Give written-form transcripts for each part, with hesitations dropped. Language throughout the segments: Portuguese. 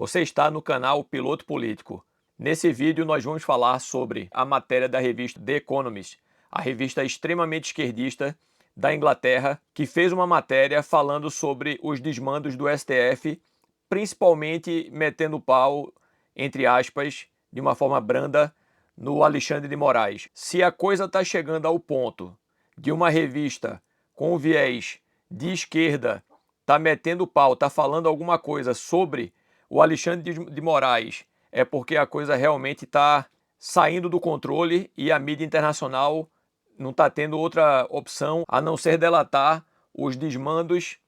Você está no canal Piloto Político. Nesse vídeo nós vamos falar sobre a matéria da revista The Economist, a revista extremamente esquerdista da Inglaterra, que fez uma matéria falando sobre os desmandos do STF, principalmente metendo pau, entre aspas, de uma forma branda, no Alexandre de Moraes. Se a coisa está chegando ao ponto de uma revista com viés de esquerda tá metendo pau, tá falando alguma coisa sobre o Alexandre de Moraes, é porque a coisa realmente está saindo do controle e a mídia internacional não está tendo outra opção a não ser delatar os desmandos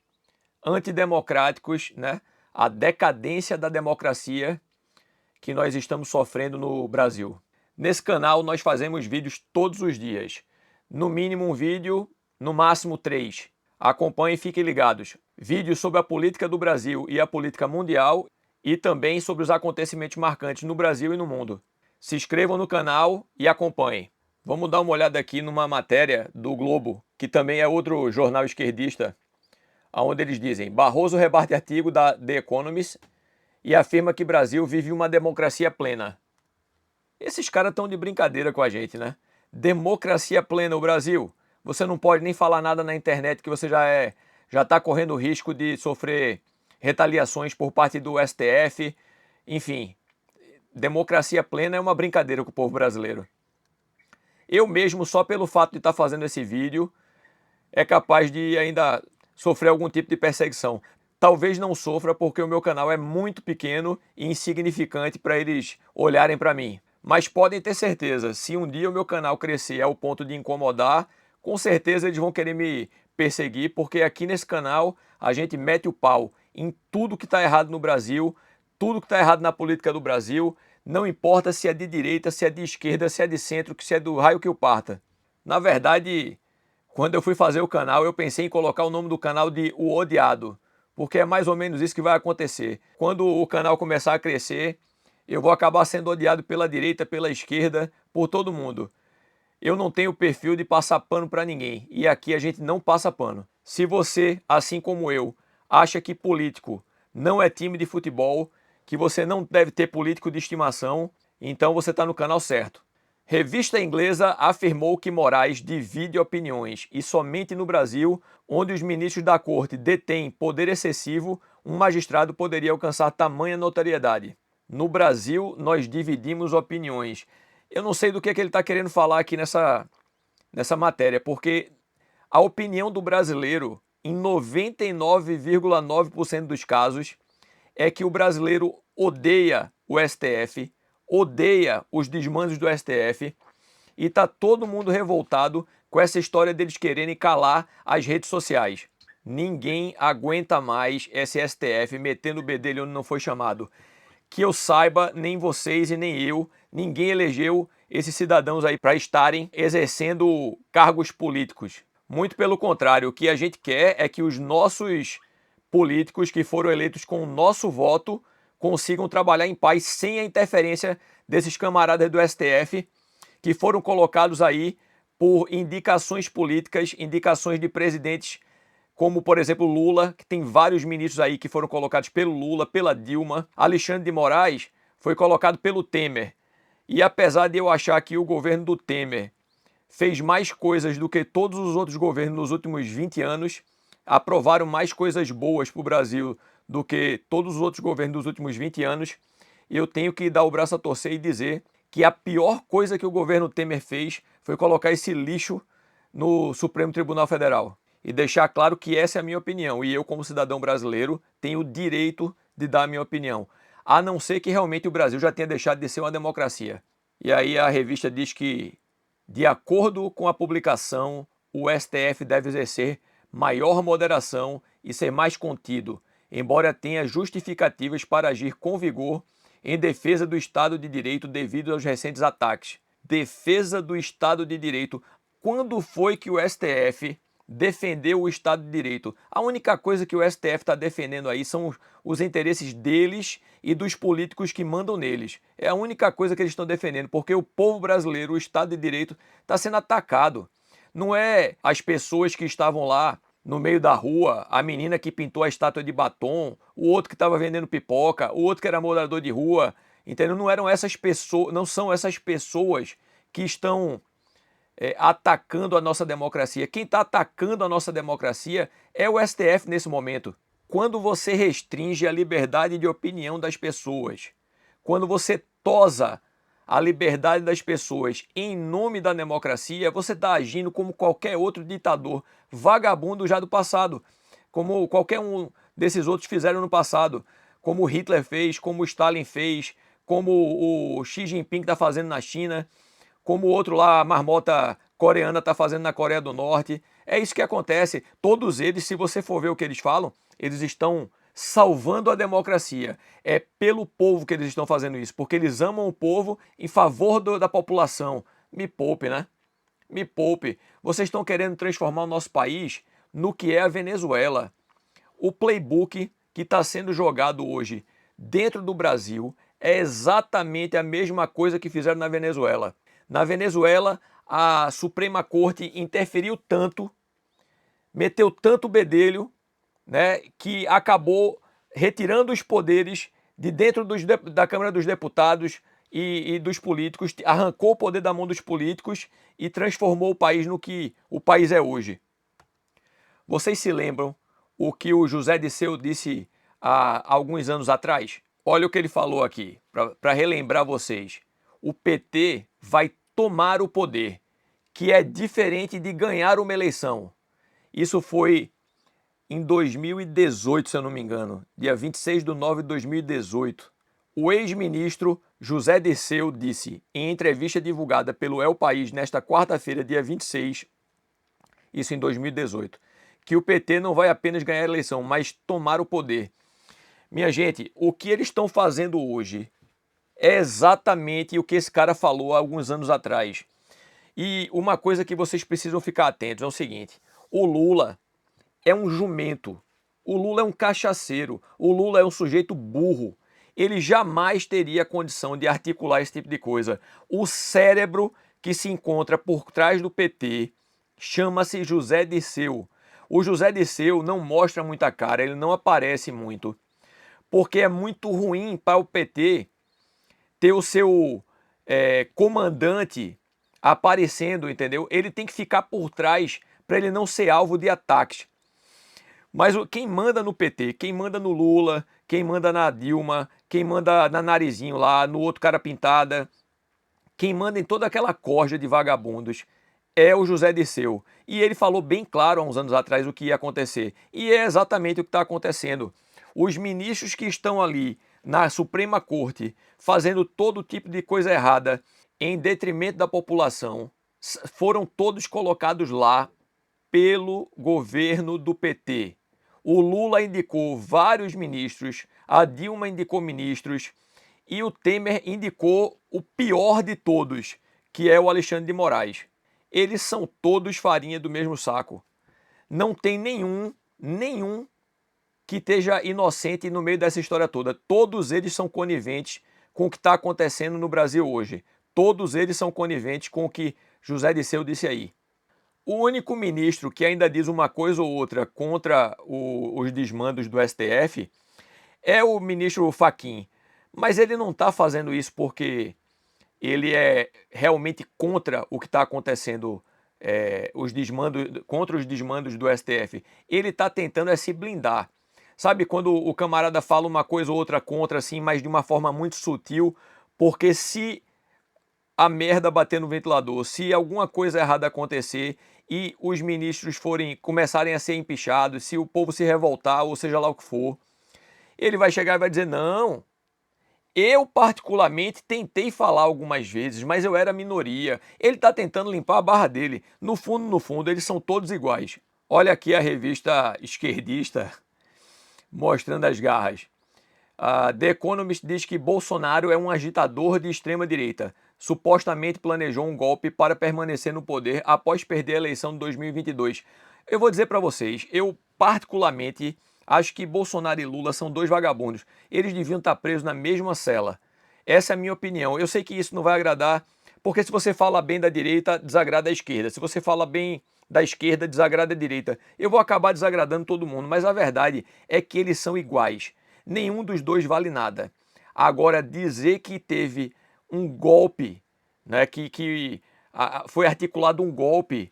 antidemocráticos, né? A decadência da democracia que nós estamos sofrendo no Brasil. Nesse canal nós fazemos vídeos todos os dias. No mínimo um vídeo, no máximo 3. Acompanhem e fiquem ligados. Vídeos sobre a política do Brasil e a política mundial e também sobre os acontecimentos marcantes no Brasil e no mundo. Se inscrevam no canal e acompanhem. Vamos dar uma olhada aqui numa matéria do Globo, que também é outro jornal esquerdista, onde eles dizem: Barroso rebate artigo da The Economist e afirma que Brasil vive uma democracia plena. Esses caras estão de brincadeira com a gente, né? Democracia plena o Brasil. Você não pode nem falar nada na internet que você já está correndo o risco de sofrer retaliações por parte do STF. Enfim, democracia plena é uma brincadeira com o povo brasileiro. Eu mesmo, só pelo fato de estar fazendo esse vídeo, é capaz de ainda sofrer algum tipo de perseguição. Talvez não sofra porque o meu canal é muito pequeno e insignificante para eles olharem para mim. Mas podem ter certeza, se um dia o meu canal crescer ao ponto de incomodar, com certeza eles vão querer me perseguir, porque aqui nesse canal a gente mete o pau em tudo que está errado no Brasil, tudo que está errado na política do Brasil, não importa se é de direita, se é de esquerda, se é de centro, se é do raio que o parta. Na verdade, quando eu fui fazer o canal, eu pensei em colocar o nome do canal de O Odiado, porque é mais ou menos isso que vai acontecer. Quando o canal começar a crescer, eu vou acabar sendo odiado pela direita, pela esquerda, por todo mundo. Eu não tenho perfil de passar pano para ninguém, e aqui a gente não passa pano. Se você, assim como eu, acha que político não é time de futebol, que você não deve ter político de estimação, então você está no canal certo. Revista inglesa afirmou que Moraes divide opiniões e somente no Brasil, onde os ministros da corte detêm poder excessivo, um magistrado poderia alcançar tamanha notoriedade. No Brasil, nós dividimos opiniões. Eu não sei do que ele está querendo falar aqui nessa matéria, porque a opinião do brasileiro, em 99,9% dos casos, é que o brasileiro odeia o STF, odeia os desmandos do STF e tá todo mundo revoltado com essa história deles quererem calar as redes sociais. Ninguém aguenta mais esse STF metendo o bedelho onde não foi chamado. Que eu saiba, nem vocês e nem eu, ninguém elegeu esses cidadãos aí para estarem exercendo cargos políticos. Muito pelo contrário, o que a gente quer é que os nossos políticos que foram eleitos com o nosso voto consigam trabalhar em paz sem a interferência desses camaradas do STF que foram colocados aí por indicações políticas, indicações de presidentes como, por exemplo, Lula, que tem vários ministros aí que foram colocados pelo Lula, pela Dilma. Alexandre de Moraes foi colocado pelo Temer. E apesar de eu achar que o governo do Temer fez mais coisas do que todos os outros governos nos últimos 20 anos, aprovaram mais coisas boas para o Brasil do que todos os outros governos dos últimos 20 anos, eu tenho que dar o braço a torcer e dizer que a pior coisa que o governo Temer fez foi colocar esse lixo no Supremo Tribunal Federal. E deixar claro que essa é a minha opinião, e eu, como cidadão brasileiro, tenho o direito de dar a minha opinião, a não ser que realmente o Brasil já tenha deixado de ser uma democracia. E aí a revista diz que, de acordo com a publicação, o STF deve exercer maior moderação e ser mais contido, embora tenha justificativas para agir com vigor em defesa do Estado de Direito devido aos recentes ataques. Defesa do Estado de Direito. Quando foi que o STF defendeu o Estado de Direito? A única coisa que o STF está defendendo aí são os interesses deles e dos políticos que mandam neles. É a única coisa que eles estão defendendo, porque o povo brasileiro, o Estado de Direito, está sendo atacado. Não é as pessoas que estavam lá no meio da rua, a menina que pintou a estátua de batom, o outro que estava vendendo pipoca, o outro que era morador de rua, entendeu? Não eram essas pessoas, não são essas pessoas que estão atacando a nossa democracia. Quem está atacando a nossa democracia é o STF nesse momento. Quando você restringe a liberdade de opinião das pessoas, quando você tosa a liberdade das pessoas em nome da democracia, você está agindo como qualquer outro ditador vagabundo já do passado, como qualquer um desses outros fizeram no passado, como Hitler fez, como Stalin fez, como o Xi Jinping está fazendo na China, como o outro lá, a marmota coreana está fazendo na Coreia do Norte. É isso que acontece. Todos eles, se você for ver o que eles falam, eles estão salvando a democracia. É pelo povo que eles estão fazendo isso, porque eles amam o povo em favor da população. Me poupe, né? Me poupe. Vocês estão querendo transformar o nosso país no que é a Venezuela. O playbook que está sendo jogado hoje dentro do Brasil é exatamente a mesma coisa que fizeram na Venezuela. Na Venezuela, a Suprema Corte interferiu tanto, meteu tanto bedelho, né, que acabou retirando os poderes de dentro da Câmara dos Deputados e dos políticos, arrancou o poder da mão dos políticos e transformou o país no que o país é hoje. Vocês se lembram o que o José Dirceu disse há alguns anos atrás? Olha o que ele falou aqui, para relembrar vocês. O PT vai tomar o poder, que é diferente de ganhar uma eleição. Isso foi em 2018, se eu não me engano, dia 26/9/2018. O ex-ministro José Dirceu disse, em entrevista divulgada pelo El País nesta quarta-feira, dia 26, isso em 2018, que o PT não vai apenas ganhar a eleição, mas tomar o poder. Minha gente, o que eles estão fazendo hoje é exatamente o que esse cara falou há alguns anos atrás. E uma coisa que vocês precisam ficar atentos é o seguinte: o Lula é um jumento, o Lula é um cachaceiro, o Lula é um sujeito burro. Ele jamais teria condição de articular esse tipo de coisa. O cérebro que se encontra por trás do PT chama-se José Dirceu. O José Dirceu não mostra muita cara, ele não aparece muito, porque é muito ruim para o PT ter o seu comandante aparecendo, entendeu? Ele tem que ficar por trás para ele não ser alvo de ataques. Mas quem manda no PT, quem manda no Lula, quem manda na Dilma, quem manda na Narizinho lá, no outro cara pintada, quem manda em toda aquela corja de vagabundos é o José Dirceu. E ele falou bem claro há uns anos atrás o que ia acontecer. E é exatamente o que está acontecendo. Os ministros que estão ali na Suprema Corte fazendo todo tipo de coisa errada em detrimento da população foram todos colocados lá pelo governo do PT. O Lula indicou vários ministros, a Dilma indicou ministros e o Temer indicou o pior de todos, que é o Alexandre de Moraes. Eles são todos farinha do mesmo saco. Não tem nenhum que esteja inocente no meio dessa história toda. Todos eles são coniventes com o que está acontecendo no Brasil hoje. Todos eles são coniventes com o que José Dirceu disse aí. O único ministro que ainda diz uma coisa ou outra contra os desmandos do STF é o ministro Fachin. Mas ele não está fazendo isso porque ele é realmente contra o que está acontecendo, contra os desmandos do STF. Ele está tentando se blindar. Sabe quando o camarada fala uma coisa ou outra contra, assim, mas de uma forma muito sutil, porque se a merda bater no ventilador, se alguma coisa errada acontecer e os ministros começarem a ser empichados, se o povo se revoltar, ou seja lá o que for, ele vai chegar e vai dizer, não, eu particularmente tentei falar algumas vezes, mas eu era minoria. Ele está tentando limpar a barra dele. No fundo, eles são todos iguais. Olha aqui a revista esquerdista mostrando as garras. A The Economist diz que Bolsonaro é um agitador de extrema-direita. Supostamente planejou um golpe para permanecer no poder após perder a eleição de 2022. Eu vou dizer para vocês, eu particularmente acho que Bolsonaro e Lula são dois vagabundos. Eles deviam estar presos na mesma cela. Essa é a minha opinião. Eu sei que isso não vai agradar, porque se você fala bem da direita, desagrada a esquerda. Se você fala bem da esquerda desagrada a direita. Eu vou acabar desagradando todo mundo, mas a verdade é que eles são iguais. Nenhum dos dois vale nada. Agora, dizer que teve um golpe, né, foi articulado um golpe,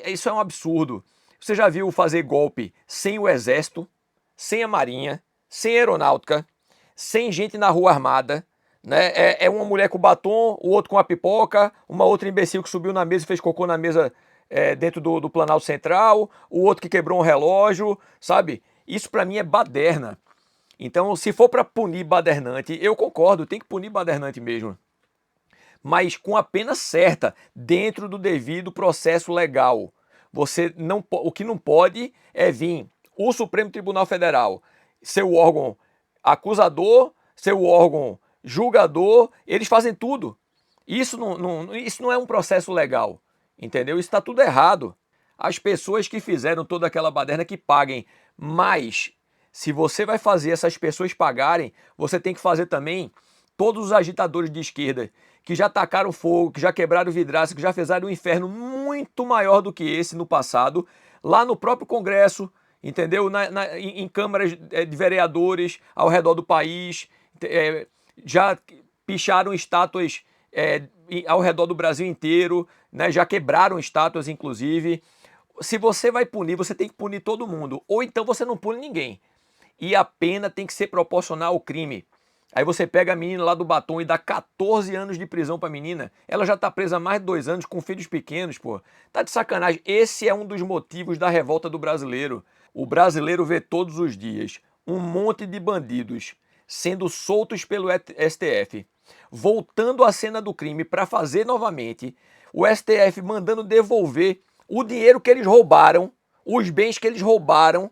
isso é um absurdo. Você já viu fazer golpe sem o exército, sem a marinha, sem a aeronáutica, sem gente na rua armada, né? É uma mulher com batom, o outro com a pipoca, uma outra imbecil que subiu na mesa e fez cocô na mesa dentro do Planalto Central, o outro que quebrou um relógio, sabe? Isso pra mim é baderna. Então, se for pra punir badernante, eu concordo, tem que punir badernante mesmo. Mas com a pena certa, dentro do devido processo legal. Você não, o que não pode é vir o Supremo Tribunal Federal, seu órgão acusador, seu órgão julgador, eles fazem tudo. Isso não é um processo legal, entendeu? Isso está tudo errado. As pessoas que fizeram toda aquela baderna que paguem, mas se você vai fazer essas pessoas pagarem, você tem que fazer também todos os agitadores de esquerda que já tacaram fogo, que já quebraram vidraça, que já fizeram um inferno muito maior do que esse no passado, lá no próprio Congresso, entendeu? Em câmaras de vereadores ao redor do país, já picharam estátuas ao redor do Brasil inteiro, né? Já quebraram estátuas, inclusive. Se você vai punir, você tem que punir todo mundo, ou então você não pune ninguém. E a pena tem que ser proporcional ao crime. Aí você pega a menina lá do batom e dá 14 anos de prisão pra menina. Ela já tá presa há mais de 2 anos com filhos pequenos, pô. Tá de sacanagem. Esse é um dos motivos da revolta do brasileiro. O brasileiro vê todos os dias um monte de bandidos sendo soltos pelo STF, voltando à cena do crime para fazer novamente, o STF mandando devolver o dinheiro que eles roubaram, os bens que eles roubaram,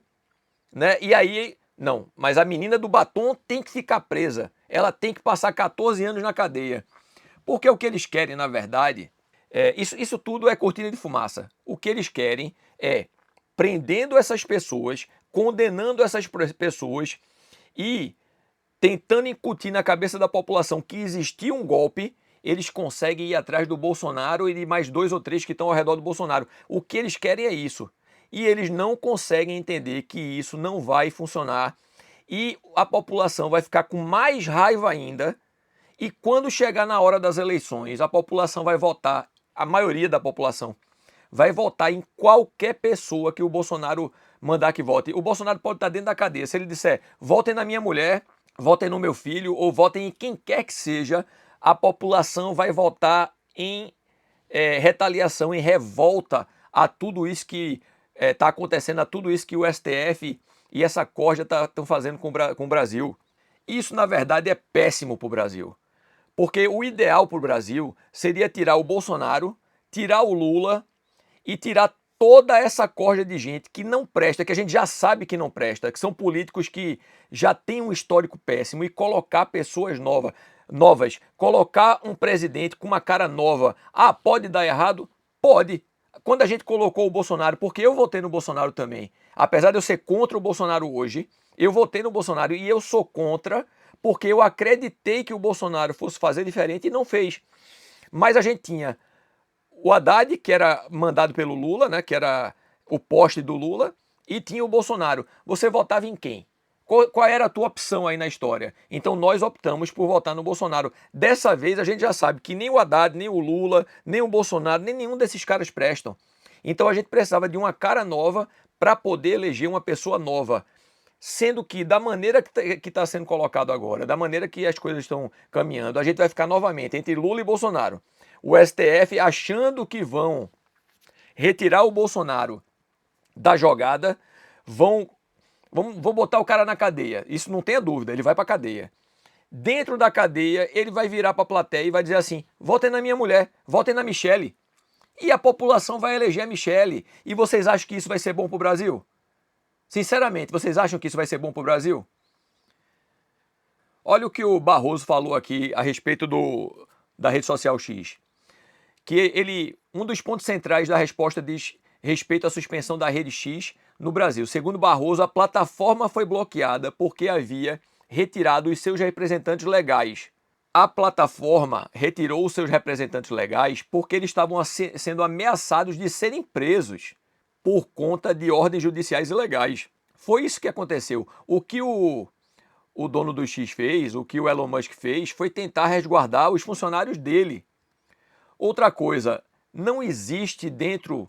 né? E aí, não, mas a menina do batom tem que ficar presa. Ela tem que passar 14 anos na cadeia. Porque o que eles querem, na verdade, isso tudo é cortina de fumaça. O que eles querem é prendendo essas pessoas, condenando essas pessoas e tentando incutir na cabeça da população que existia um golpe, eles conseguem ir atrás do Bolsonaro e de mais 2 ou 3 que estão ao redor do Bolsonaro. O que eles querem é isso. E eles não conseguem entender que isso não vai funcionar e a população vai ficar com mais raiva ainda. E quando chegar na hora das eleições, a população vai votar, a maioria da população vai votar em qualquer pessoa que o Bolsonaro mandar que vote. O Bolsonaro pode estar dentro da cadeia. Se ele disser, votem na minha mulher, votem no meu filho ou votem em quem quer que seja, a população vai votar em retaliação, em revolta a tudo isso que está acontecendo, a tudo isso que o STF e essa corja estão fazendo com o Brasil. Isso, na verdade, é péssimo para o Brasil. Porque o ideal para o Brasil seria tirar o Bolsonaro, tirar o Lula e tirar toda essa corja de gente que não presta, que a gente já sabe que não presta, que são políticos que já têm um histórico péssimo e colocar pessoas novas, colocar um presidente com uma cara nova. Ah, pode dar errado? Pode. Quando a gente colocou o Bolsonaro, porque eu votei no Bolsonaro também, apesar de eu ser contra o Bolsonaro hoje, eu votei no Bolsonaro e eu sou contra porque eu acreditei que o Bolsonaro fosse fazer diferente e não fez. Mas a gente tinha o Haddad, que era mandado pelo Lula, né, que era o poste do Lula, e tinha o Bolsonaro. Você votava em quem? Qual era a tua opção aí na história? Então nós optamos por votar no Bolsonaro. Dessa vez a gente já sabe que nem o Haddad, nem o Lula, nem o Bolsonaro, nem nenhum desses caras prestam. Então a gente precisava de uma cara nova para poder eleger uma pessoa nova. Sendo que da maneira que está sendo colocado agora, da maneira que as coisas estão caminhando, a gente vai ficar novamente entre Lula e Bolsonaro. O STF achando que vão retirar o Bolsonaro da jogada, vão botar o cara na cadeia. Isso não tenha dúvida, ele vai para cadeia. Dentro da cadeia, ele vai virar para a plateia e vai dizer assim, votem na minha mulher, votem na Michelle. E a população vai eleger a Michelle. E vocês acham que isso vai ser bom para o Brasil? Sinceramente, vocês acham que isso vai ser bom para o Brasil? Olha o que o Barroso falou aqui a respeito da rede social X. Que um dos pontos centrais da resposta diz respeito à suspensão da rede X no Brasil. Segundo Barroso, a plataforma foi bloqueada porque havia retirado os seus representantes legais. A plataforma retirou os seus representantes legais porque eles estavam sendo ameaçados de serem presos por conta de ordens judiciais ilegais. Foi isso que aconteceu. O que o dono do X fez, o que o Elon Musk fez, foi tentar resguardar os funcionários dele. Outra coisa, não existe dentro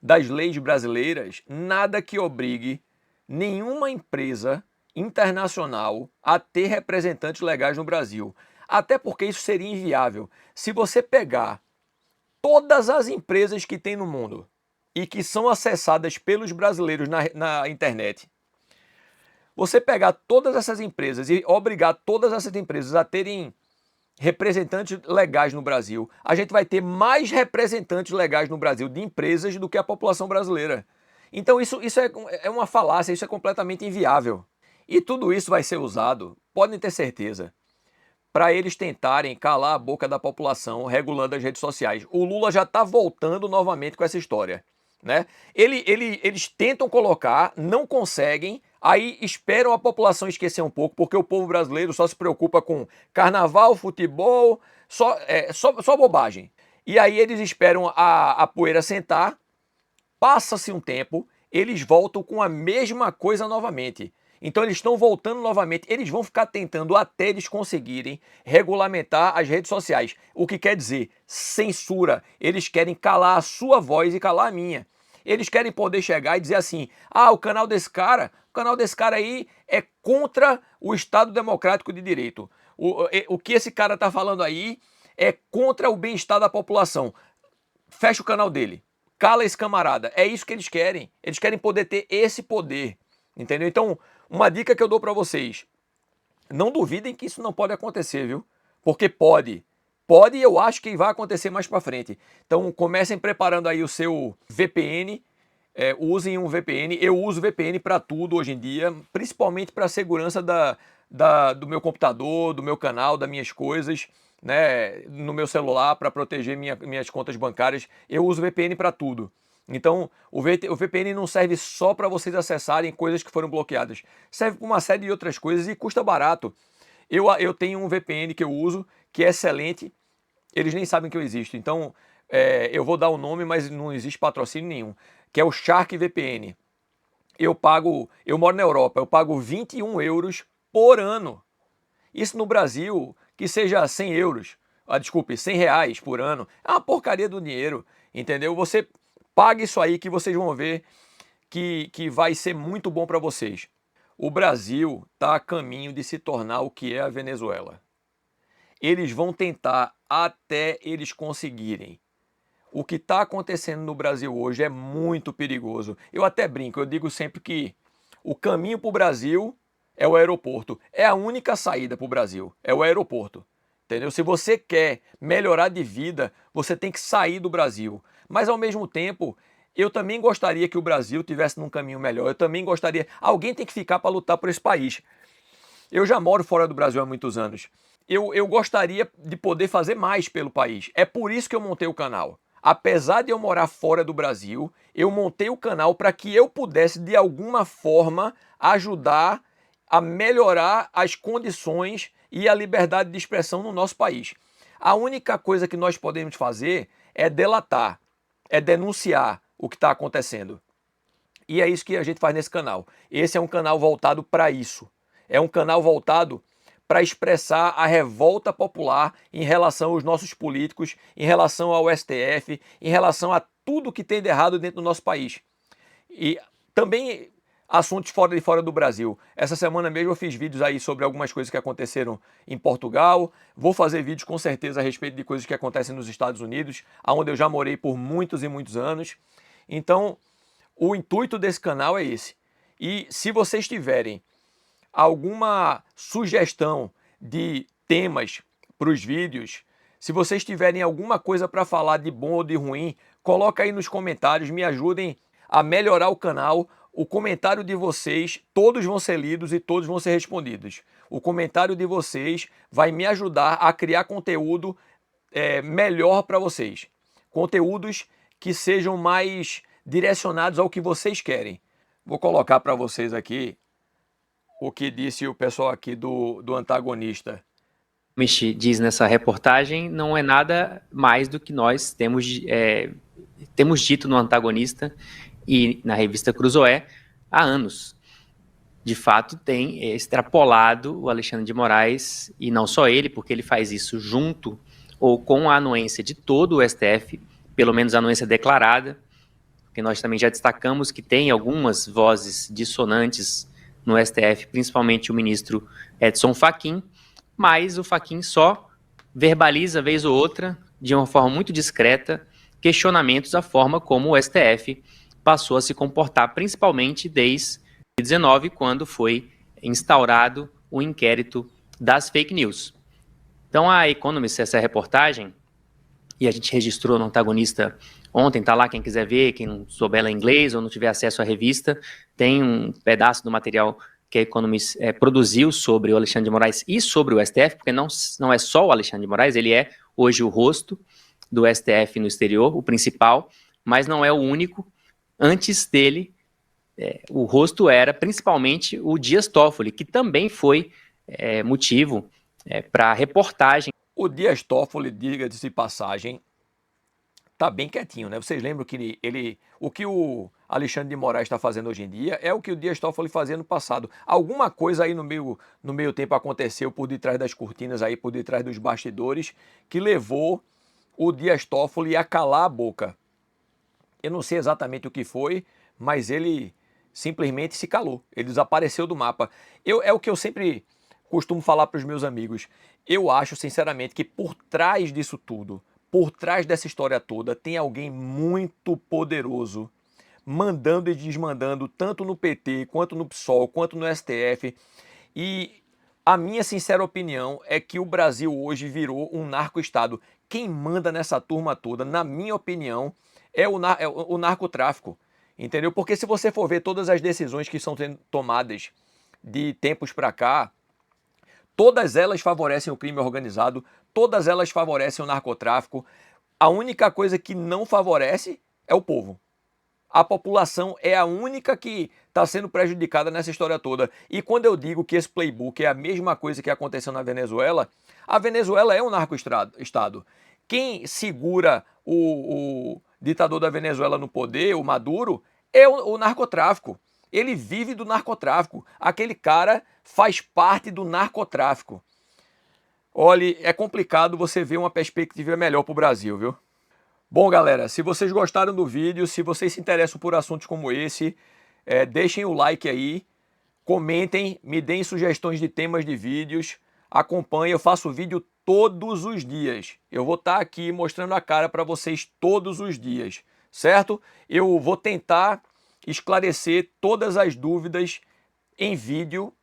das leis brasileiras nada que obrigue nenhuma empresa internacional a ter representantes legais no Brasil. Até porque isso seria inviável. Se você pegar todas as empresas que tem no mundo e que são acessadas pelos brasileiros na internet, você pegar todas essas empresas e obrigar todas essas empresas a terem representantes legais no Brasil, a gente vai ter mais representantes legais no Brasil de empresas do que a população brasileira. Então isso é uma falácia, isso é completamente inviável. E tudo isso vai ser usado, podem ter certeza, para eles tentarem calar a boca da população regulando as redes sociais. O Lula já está voltando novamente com essa história, né? Eles tentam colocar, não conseguem, aí esperam a população esquecer um pouco, porque o povo brasileiro só se preocupa com carnaval, futebol, só bobagem. E aí eles esperam a poeira sentar, passa-se um tempo, eles voltam com a mesma coisa novamente. Então eles estão voltando novamente, eles vão ficar tentando até eles conseguirem regulamentar as redes sociais. O que quer dizer censura. Eles querem calar a sua voz e calar a minha. Eles querem poder chegar e dizer assim: ah, o canal desse cara aí é contra o Estado Democrático de Direito. O que esse cara está falando aí é contra o bem-estar da população. Fecha o canal dele. Cala esse camarada. É isso que eles querem. Eles querem poder ter esse poder. Entendeu? Então, uma dica que eu dou para vocês: não duvidem que isso não pode acontecer, viu? Porque pode. Pode e eu acho que vai acontecer mais para frente. Então, comecem preparando aí o seu VPN. Usem um VPN. Eu uso VPN para tudo hoje em dia, principalmente para a segurança do meu computador, do meu canal, das minhas coisas, né, no meu celular, para proteger minhas contas bancárias. Eu uso VPN para tudo. Então, o VPN não serve só para vocês acessarem coisas que foram bloqueadas. Serve para uma série de outras coisas e custa barato. Eu tenho um VPN que eu uso, que é excelente. Eles nem sabem que eu existo. Então, eu vou dar o nome, mas não existe patrocínio nenhum. Que é o Shark VPN. Eu moro na Europa, eu pago 21 euros por ano. Isso no Brasil, que seja 100 euros. Desculpe, 100 reais por ano. É uma porcaria do dinheiro, entendeu? Você paga isso aí que vocês vão ver que vai ser muito bom para vocês. O Brasil está a caminho de se tornar o que é a Venezuela. Eles vão tentar até eles conseguirem. O que está acontecendo no Brasil hoje é muito perigoso. Eu até brinco, eu digo sempre que o caminho para o Brasil é o aeroporto. É a única saída para o Brasil, é o aeroporto. Entendeu? Se você quer melhorar de vida, você tem que sair do Brasil. Mas ao mesmo tempo, eu também gostaria que o Brasil tivesse num caminho melhor. Eu também gostaria. Alguém tem que ficar para lutar por esse país. Eu já moro fora do Brasil há muitos anos. Eu gostaria de poder fazer mais pelo país. É por isso que eu montei o canal. Apesar de eu morar fora do Brasil, eu montei o canal para que eu pudesse, de alguma forma, ajudar a melhorar as condições e a liberdade de expressão no nosso país. A única coisa que nós podemos fazer é delatar, é denunciar o que está acontecendo. E é isso que a gente faz nesse canal. Esse é um canal voltado para isso. É um canal voltado para expressar a revolta popular em relação aos nossos políticos, em relação ao STF, em relação a tudo que tem de errado dentro do nosso país. E também assuntos fora do Brasil. Essa semana mesmo eu fiz vídeos aí sobre algumas coisas que aconteceram em Portugal. Vou fazer vídeos com certeza a respeito de coisas que acontecem nos Estados Unidos, onde eu já morei por muitos e muitos anos. Então, o intuito desse canal é esse. E se vocês tiverem alguma sugestão de temas para os vídeos, se vocês tiverem alguma coisa para falar de bom ou de ruim, coloca aí nos comentários, me ajudem a melhorar o canal. O comentário de vocês, todos vão ser lidos e todos vão ser respondidos. O comentário de vocês vai me ajudar a criar conteúdo melhor para vocês. Conteúdos que sejam mais direcionados ao que vocês querem. Vou colocar para vocês aqui o que disse o pessoal aqui do antagonista. Michi diz nessa reportagem não é nada mais do que nós temos dito no antagonista e na revista Cruzoé há anos. De fato, tem extrapolado o Alexandre de Moraes, e não só ele, porque ele faz isso junto ou com a anuência de todo o STF, pelo menos a anuência declarada, porque nós também já destacamos que tem algumas vozes dissonantes no STF, principalmente o ministro Edson Fachin, mas o Fachin só verbaliza, vez ou outra, de uma forma muito discreta, questionamentos à forma como o STF passou a se comportar, principalmente desde 2019, quando foi instaurado o inquérito das fake news. Então, a Economist, essa reportagem, e a gente registrou no antagonista ontem, tá lá, quem quiser ver, quem não souber ler inglês ou não tiver acesso à revista, tem um pedaço do material que a Economist produziu sobre o Alexandre de Moraes e sobre o STF, porque não é só o Alexandre de Moraes, ele é hoje o rosto do STF no exterior, o principal, mas não é o único. Antes dele, o rosto era principalmente o Dias Toffoli, que também foi motivo para a reportagem. O Dias Toffoli, diga-se de passagem, tá bem quietinho, né? Vocês lembram que o que o Alexandre de Moraes está fazendo hoje em dia é o que o Dias Toffoli fazia no passado. Alguma coisa aí no meio tempo aconteceu por detrás das cortinas, aí por detrás dos bastidores, que levou o Dias Toffoli a calar a boca. Eu não sei exatamente o que foi, mas ele simplesmente se calou. Ele desapareceu do mapa. É o que eu sempre costumo falar para os meus amigos. Eu acho, sinceramente, que por trás disso tudo, por trás dessa história toda, tem alguém muito poderoso, mandando e desmandando, tanto no PT, quanto no PSOL, quanto no STF. E a minha sincera opinião é que o Brasil hoje virou um narco-estado. Quem manda nessa turma toda, na minha opinião, é o narcotráfico. Entendeu? Porque se você for ver todas as decisões que são sendo tomadas de tempos para cá, todas elas favorecem o crime organizado, todas elas favorecem o narcotráfico. A única coisa que não favorece é o povo. A população é a única que está sendo prejudicada nessa história toda. E quando eu digo que esse playbook é a mesma coisa que aconteceu na Venezuela, a Venezuela é um narco-estado. Quem segura o ditador da Venezuela no poder, o Maduro, é o narcotráfico. Ele vive do narcotráfico. Aquele cara faz parte do narcotráfico. Olha, é complicado você ver uma perspectiva melhor para o Brasil, viu? Bom, galera, se vocês gostaram do vídeo, se vocês se interessam por assuntos como esse, deixem o like aí, comentem, me deem sugestões de temas de vídeos, acompanhem, eu faço vídeo todos os dias. Eu vou estar aqui mostrando a cara para vocês todos os dias, certo? Eu vou tentar esclarecer todas as dúvidas em vídeo.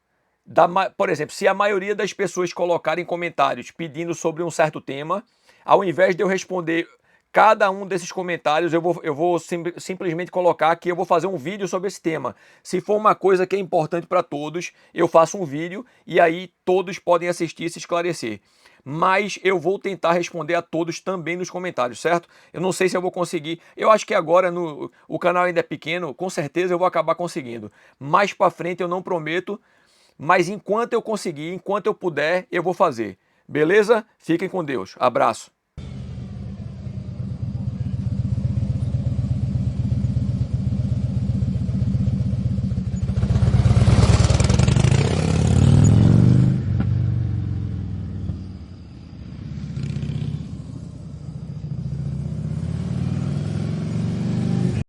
Por exemplo, se a maioria das pessoas colocarem comentários pedindo sobre um certo tema, ao invés de eu responder cada um desses comentários, eu vou simplesmente colocar que eu vou fazer um vídeo sobre esse tema. Se for uma coisa que é importante para todos, eu faço um vídeo e aí todos podem assistir e se esclarecer. Mas eu vou tentar responder a todos também nos comentários, certo? Eu não sei se eu vou conseguir. Eu acho que agora o canal ainda é pequeno, com certeza eu vou acabar conseguindo. Mais para frente eu não prometo, mas enquanto eu conseguir, enquanto eu puder, eu vou fazer. Beleza? Fiquem com Deus. Abraço.